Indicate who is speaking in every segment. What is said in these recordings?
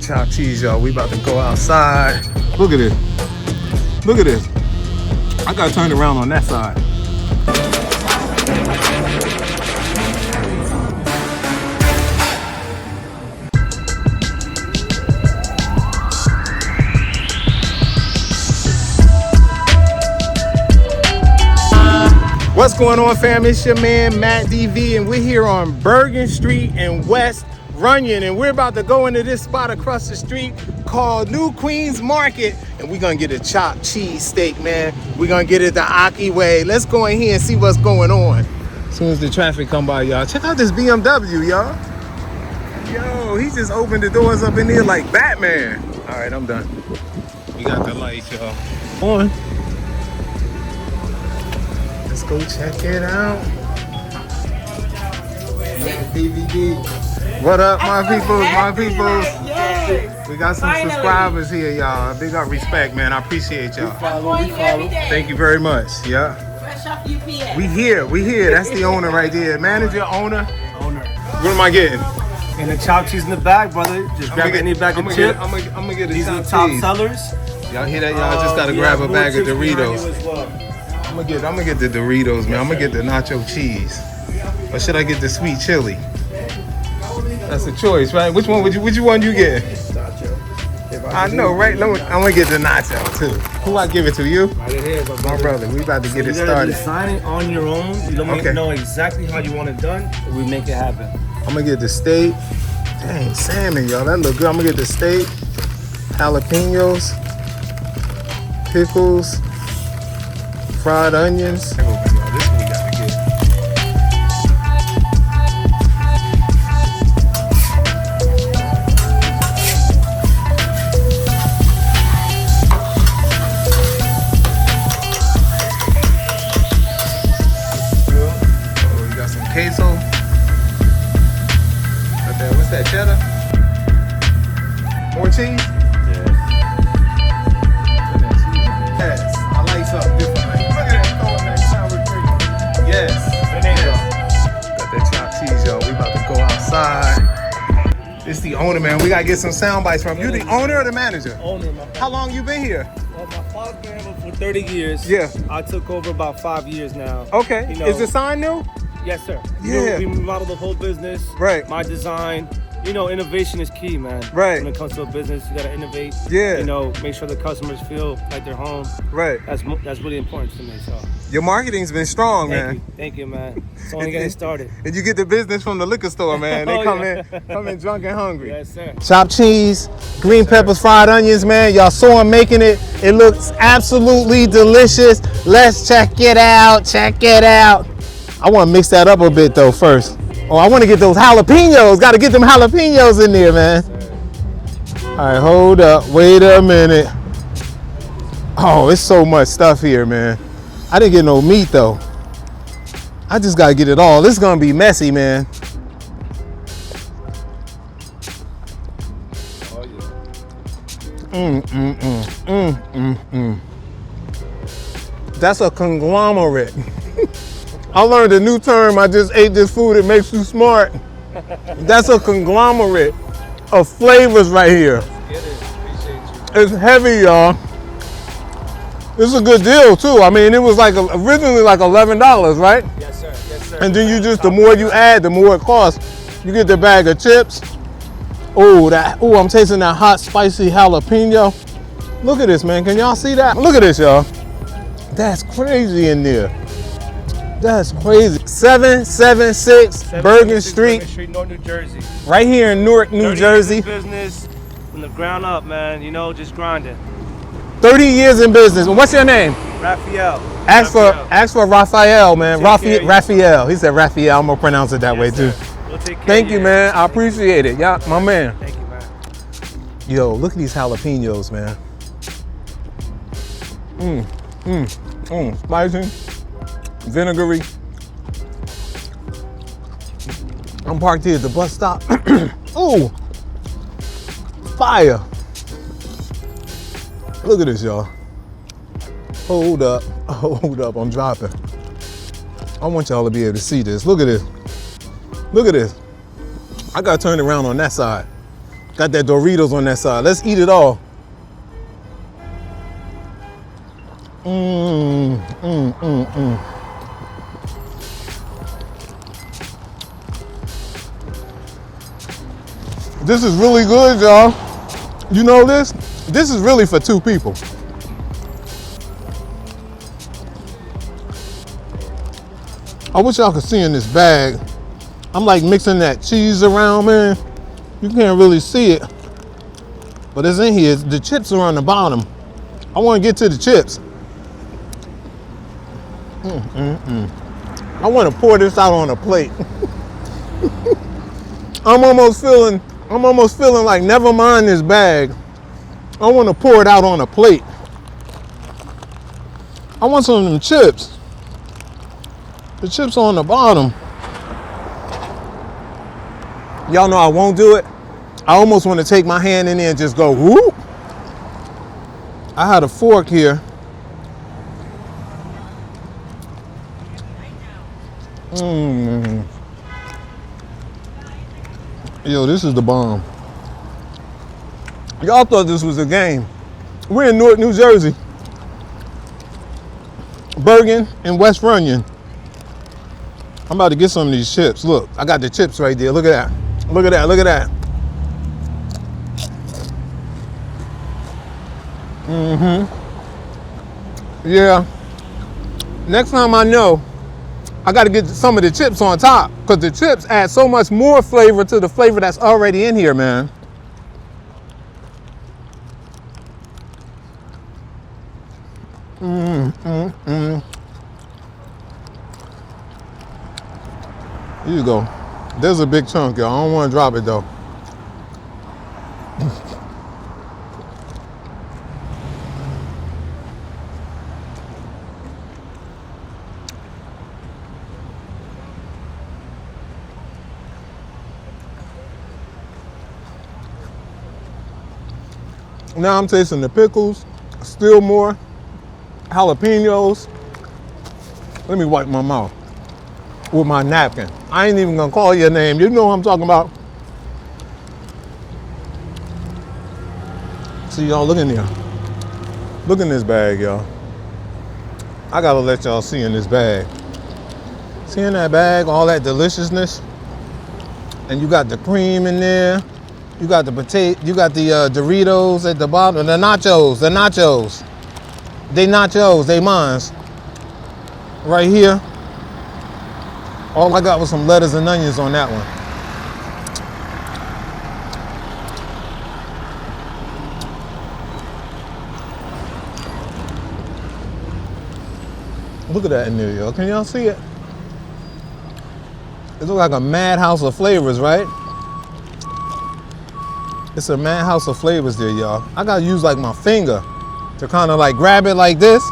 Speaker 1: that chopped cheese, y'all. We about to go outside. Look at this. Look at this. I gotta turn around on that side. What's going on, fam? It's your man, Matt DV, and we're here on Bergen Street in West Runyon, and we're about to go into this spot across the street called New Queens Market, and we're gonna get a chopped cheesesteak, man. We're gonna get it the OCKY way. Let's go in here and see what's going on. As soon as the traffic come by, y'all, check out this BMW, y'all. Yo, he just opened the doors up in here like Batman. All right, I'm done. We got the lights, y'all. On. Let's go check it out. DVD. What up, my peoples, my peoples? We got some subscribers here, y'all. Big up respect, man. I appreciate y'all.
Speaker 2: We follow.
Speaker 1: Thank you very much. Yeah.
Speaker 2: Fresh off UPS.
Speaker 1: We here. That's the owner right there. Manager, owner. What am I getting?
Speaker 3: And the chopped cheese in the bag, brother. Just grab any bag of chips.
Speaker 1: I'm gonna get a
Speaker 3: These are
Speaker 1: chopped
Speaker 3: the top
Speaker 1: cheese.
Speaker 3: sellers.
Speaker 1: Y'all hear that? Y'all just gotta grab a bag of Doritos. I'm gonna get the Doritos, man. I'm gonna get the nacho cheese. Or should I get the sweet chili? That's a choice, right? Which one you get? I know, right? I'm gonna get the nacho too. Who I give it to? You?
Speaker 3: Right here,
Speaker 1: My brother. We about to get it
Speaker 3: You gotta
Speaker 1: started.
Speaker 3: design it on your own. You don't know exactly how you want it done. We make it happen.
Speaker 1: I'm gonna get the steak. Dang, salmon, y'all. That look good. I'm gonna get the steak, jalapeños, pickles, fried onions. This one we gotta get. Oh, you got some queso. Right there. What's that, cheddar? More cheese? Yes. I like something different. Yes. Got that chopped cheese, y'all. We about to go outside. This the owner, man. We gotta get some sound bites from you. The owner or the manager?
Speaker 3: Owner.
Speaker 1: How long you been here?
Speaker 3: Well, my father's been here for 30 years.
Speaker 1: Yeah.
Speaker 3: I took over about 5 years now.
Speaker 1: Okay.
Speaker 3: You know,
Speaker 1: Is the sign new?
Speaker 3: Yes, sir.
Speaker 1: Yeah.
Speaker 3: We remodeled the whole business.
Speaker 1: Right.
Speaker 3: My design. You know, innovation is key, man.
Speaker 1: Right.
Speaker 3: When it comes to a business, you gotta innovate.
Speaker 1: Yeah.
Speaker 3: You know, make sure the customers feel like they're home.
Speaker 1: Right.
Speaker 3: That's really important to me. So.
Speaker 1: Your marketing's been strong, man.
Speaker 3: Thank you, man. It's only getting started.
Speaker 1: And you get the business from the liquor store, man. They come in drunk and hungry.
Speaker 3: Yes, sir.
Speaker 1: Chopped cheese, green peppers, fried onions, man. Y'all saw him making it. It looks absolutely delicious. Let's check it out. Check it out. I want to mix that up a bit though first. Oh, I want to get those jalapeños. Got to get them jalapeños in there, man. All right, hold up. Wait a minute. Oh, it's so much stuff here, man. I didn't get no meat though. I just got to get it all. This is going to be messy, man. That's a conglomerate. I learned a new term. I just ate this food. It makes you smart. That's a conglomerate of flavors right here. It's heavy, y'all. It's a good deal too. I mean, it was like originally like $11, right?
Speaker 3: Yes, sir. Yes, sir.
Speaker 1: And then you just, the more you add, the more it costs. You get the bag of chips. Oh, I'm tasting that hot, spicy jalapeno. Look at this, man. Can y'all see that? Look at this, y'all. That's crazy in there. That's crazy. 776 Bergen Street,
Speaker 3: Newark, New Jersey.
Speaker 1: Right here in Newark, New Jersey.
Speaker 3: Business from the ground up, man. You know, just grinding.
Speaker 1: 30 years in business. And what's your name?
Speaker 3: Raphael.
Speaker 1: Ask for Raphael, man.
Speaker 3: Take
Speaker 1: Raphael. He said Raphael. I'm gonna pronounce it that way too.
Speaker 3: We'll take care
Speaker 1: Thank you, man. I appreciate it. Yeah, my man.
Speaker 3: Thank you, man.
Speaker 1: Yo, look at these jalapenos, man. Spicy, vinegary. I'm parked here at the bus stop. Ooh, fire. Look at this, y'all. Hold up, I'm dropping. I want y'all to be able to see this. Look at this. Look at this. I gotta turn it around on that side. Got that Doritos on that side. Let's eat it all. This is really good, y'all. You know this? This is really for 2 people. I wish y'all could see in this bag. I'm like mixing that cheese around, man. You can't really see it, but it's in here. The chips are on the bottom. I want to get to the chips. I want to pour this out on a plate. I'm almost feeling like never mind this bag. I want to pour it out on a plate. I want some of them chips. The chips on the bottom. Y'all know I won't do it. I almost want to take my hand in there and just go whoop. I had a fork here. Yo, this is the bomb. Y'all thought this was a game. We're in Newark, New Jersey. Bergen and West Runyon. I'm about to get some of these chips. Look, I got the chips right there. Look at that. Look at that. Look at that. Yeah. Next time I know, I got to get some of the chips on top because the chips add so much more flavor to the flavor that's already in here, man. Here you go. There's a big chunk, y'all. I don't want to drop it though. Now I'm tasting the pickles, still more jalapeños. Let me wipe my mouth with my napkin. I ain't even gonna call your name. You know what I'm talking about. See y'all, look in there. Look in this bag, y'all. I gotta let y'all see in this bag. See in that bag, all that deliciousness? And you got the cream in there. You got the potato, you got the Doritos at the bottom, the nachos. They nachos, they mines. Right here. All I got was some lettuce and onions on that one. Look at that in there, y'all. Can y'all see it? It looks like a madhouse of flavors, right? It's a madhouse of flavors there, y'all. I gotta use like my finger to kind of like grab it like this.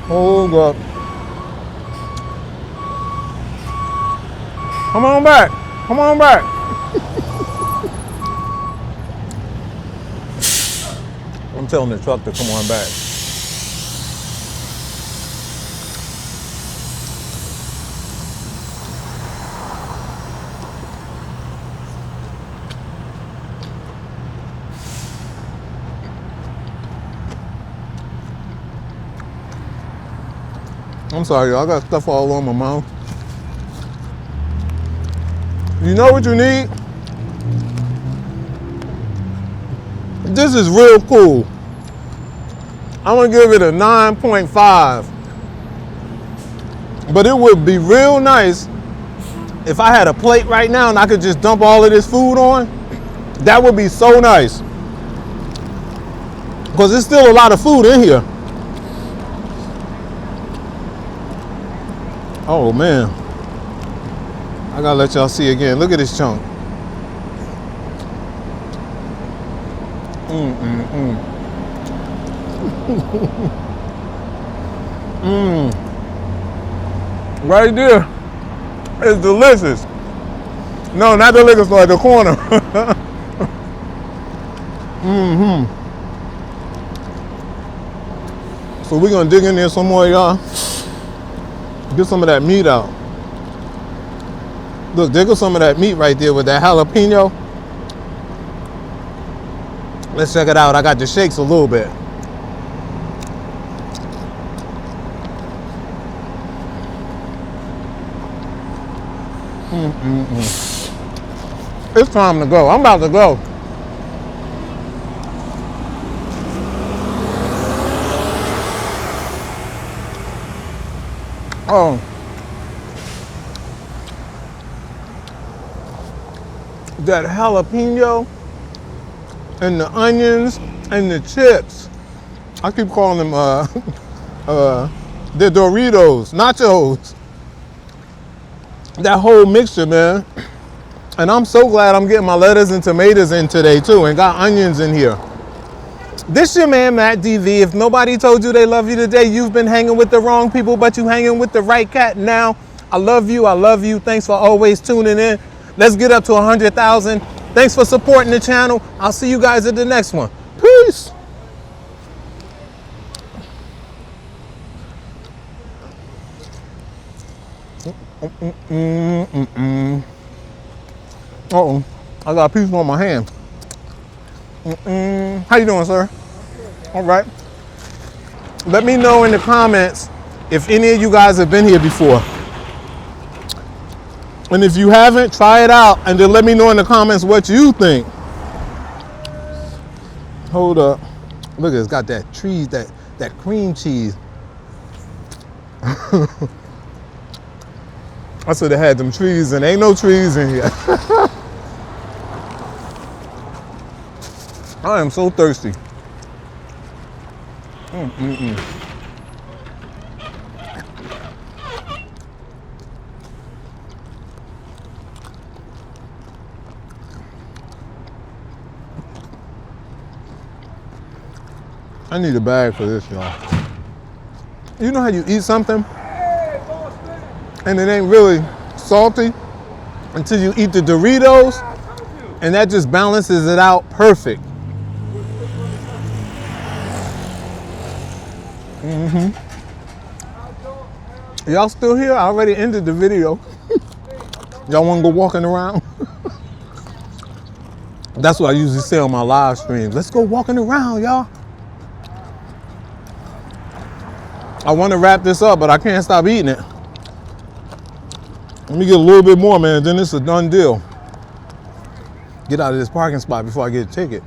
Speaker 1: Hold up. Come on back. Come on back. I'm telling the truck to come on back. I'm sorry, y'all. I got stuff all on my mouth. You know what you need? This is real cool. I'm gonna give it a 9.5. But it would be real nice if I had a plate right now and I could just dump all of this food on. That would be so nice. Because there's still a lot of food in here. Oh man, I gotta let y'all see again. Look at this chunk. Right there, it's delicious. No, not the liquor store, the corner. So we're gonna dig in there some more, y'all. Get some of that meat out. Look, there goes some of that meat right there with that jalapeno. Let's check it out. I got the shakes a little bit. It's time to go. I'm about to go. Oh. That jalapeno and the onions and the chips. I keep calling them the Doritos, nachos. That whole mixture, man. And I'm so glad I'm getting my lettuce and tomatoes in today too, and got onions in here. This your man, Matt DV. If nobody told you they love you today, you've been hanging with the wrong people, but you hanging with the right cat now. I love you. I love you. Thanks for always tuning in. Let's get up to 100,000. Thanks for supporting the channel. I'll see you guys at the next one. Peace. Uh-oh, I got a piece on my hand. How you doing, sir? All right. Let me know in the comments if any of you guys have been here before. And if you haven't, try it out and then let me know in the comments what you think. Hold up. Look, it's got that cheese, that cream cheese. I should have had them trees, and ain't no trees in here. I am so thirsty. I need a bag for this, y'all. You know how you eat something and it ain't really salty until you eat the Doritos, and that just balances it out perfect. Y'all still here? I already ended the video. Y'all want to go walking around? That's what I usually say on my live streams. Let's go walking around, y'all. I want to wrap this up, but I can't stop eating it. Let me get a little bit more, man, then it's a done deal. Get out of this parking spot before I get a ticket.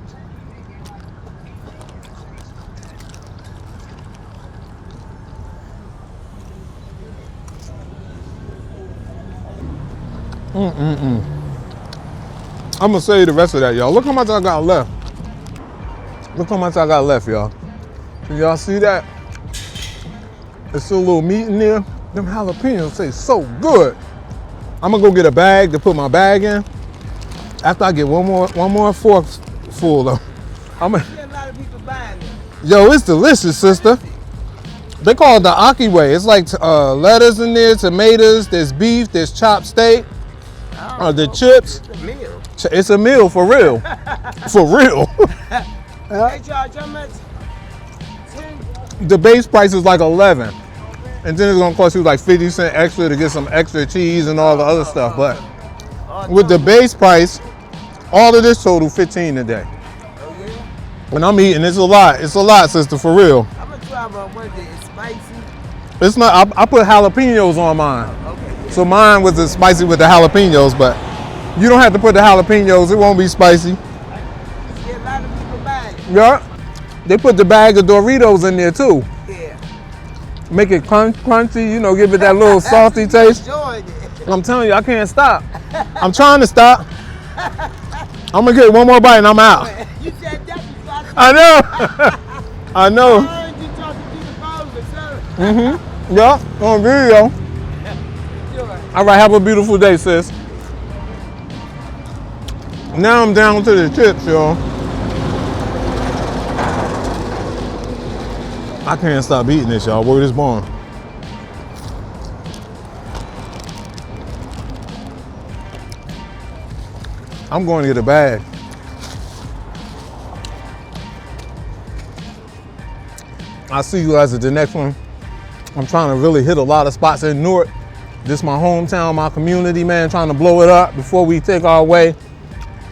Speaker 1: I'm gonna save the rest of that, y'all. Look how much I got left. Look how much I got left, y'all. Can y'all see that? There's still a little meat in there. Them jalapenos taste so good. I'm gonna go get a bag to put my bag in. After I get one more fork full though.
Speaker 2: A lot of people buying it.
Speaker 1: Yo, it's delicious, sister. They call it the OCKY Way. It's like lettuce in there, tomatoes, there's beef, there's chopped steak, the chips.
Speaker 2: It's a meal.
Speaker 1: It's a meal for real. For real.
Speaker 2: They charge how much? 10?
Speaker 1: The base price is like 11. And then it's gonna cost you like 50 cents extra to get some extra cheese and all the other stuff. But with the base price, all of this total 15 a day.
Speaker 2: Oh yeah?
Speaker 1: When I'm eating, it's a lot. It's a lot, sister, for real.
Speaker 2: I'm gonna try one day. It's spicy.
Speaker 1: It's not, I put jalapenos on mine.
Speaker 2: Okay.
Speaker 1: So mine was the spicy with the jalapenos, but you don't have to put the jalapenos, it won't be spicy.
Speaker 2: See a lot of people buying it.
Speaker 1: Yeah. They put the bag of Doritos in there too.
Speaker 2: Yeah.
Speaker 1: Make it crunchy, you know, give it that little salty taste.
Speaker 2: Enjoying it.
Speaker 1: I'm telling you, I can't stop. I'm trying to stop. I'm gonna get one more bite and I'm out.
Speaker 2: You said that you got to.
Speaker 1: I know. I know.
Speaker 2: I heard you talking to the phone, sir.
Speaker 1: Yeah, on video.
Speaker 2: Enjoy.
Speaker 1: All right, have a beautiful day, sis. Now I'm down to the chips, y'all. I can't stop eating this, y'all. Word is born. I'm going to get a bag. I'll see you guys at the next one. I'm trying to really hit a lot of spots in Newark. This is my hometown, my community, man, trying to blow it up before we take our way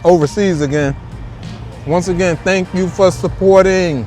Speaker 1: overseas again. Once again, thank you for supporting.